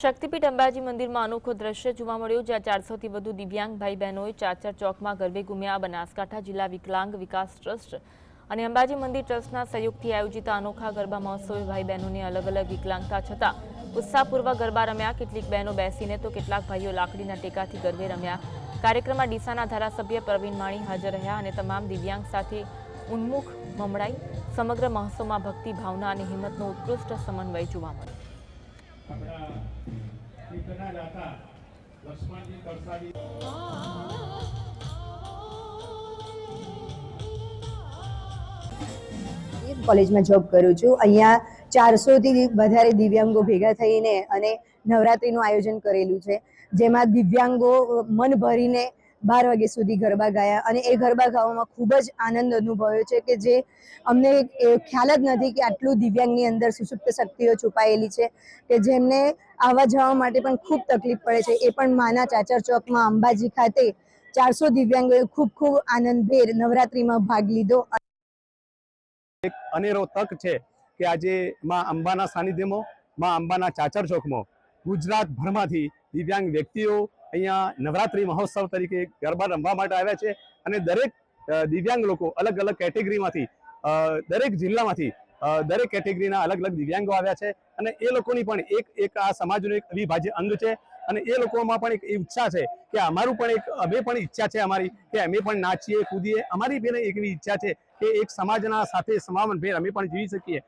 શક્તિપીઠ અંબાજી મંદિરમાં અનોખો દ્રશ્ય જોવા મળ્યો, જ્યાં 400 થી વધુ દિવ્યાંગ ભાઈ બહેનોએ ચાચર ચોકમાં ગરબે ઘૂમ્યા। બનાસકાંઠા જિલ્લા વિકલાંગ વિકાસ ટ્રસ્ટ અને અંબાજી મંદિર ટ્રસ્ટના સહયોગથી આયોજિત અનોખા ગરબા મહોત્સવે ભાઈ બહેનોને અલગ અલગ વિકલાંગતા છતાં ઉત્સાહપૂર્વક ગરબા રમ્યા। કેટલીક બહેનો બેસીને તો કેટલાક ભાઈઓ લાકડીના ટેકાથી ગરબે રમ્યા। કાર્યક્રમમાં ડીસાના ધારાસભ્ય પ્રવીણ માણી હાજર રહ્યા અને તમામ દિવ્યાંગ સાથે ઉન્મુખ મમડાઈ। સમગ્ર મહોત્સવમાં ભક્તિ ભાવના અને હિંમતનો ઉત્કૃષ્ટ સમન્વય જોવા મળ્યો। कॉलेज में जॉब करूँ छूँ। अहींया 400 थी वधारे दिव्यांगो भेगा थईने अने नवरात्रिनुं आयोजन करेलुं छे, जेमां दिव्यांगो मन भरीने 12 वाग्या सुधी गरबा गाया अने ए गरबा गावामां खूब ज आनंद अनुभव्यो छे के जे अमने ख्याल ज नथी के आटलुं दिव्यांगनी अंदर सुसुप्त शक्तिओ छुपायेली छे के जेमने आवा जवा माटे पण खूब तकलीफ पड़े छे। ए पण माना चाचर चौकमां अंबाजी खाते 400 दिव्यांगोए खूब खूब आनंदभेर नवरात्रिमां भाग लीधो। एक अनेरो तक है कि आज मां अंबाना सानिध्यमां मां अंबाना चाचर चौकमां गुजरात भरमांथी दिव्यांग व्यक्तिओ अहींया नवरात्रि महोत्सव तरीके गरबा रमवा माटे आव्या छे अने दरेक दिव्यांग लोको अलग अलग केटेगरीमांथी दरेक जिल्लामांथी दरेक केटेगरीना अलग अलग दिव्यांगो आव्या छे अने ए लोकोनी पण एक आ समाजनुं एक अविभाज्य अंग छे अने ए लोकोमां पण एक इच्छा छे कि अमारुं पण एक अमे पण इच्छा छे अमारी कि अमे पण नाचीए कूदीए। अमारी पण एक एवी इच्छा छे कि एक समाजना साथे समावेश अमे पण जीवी सकीए।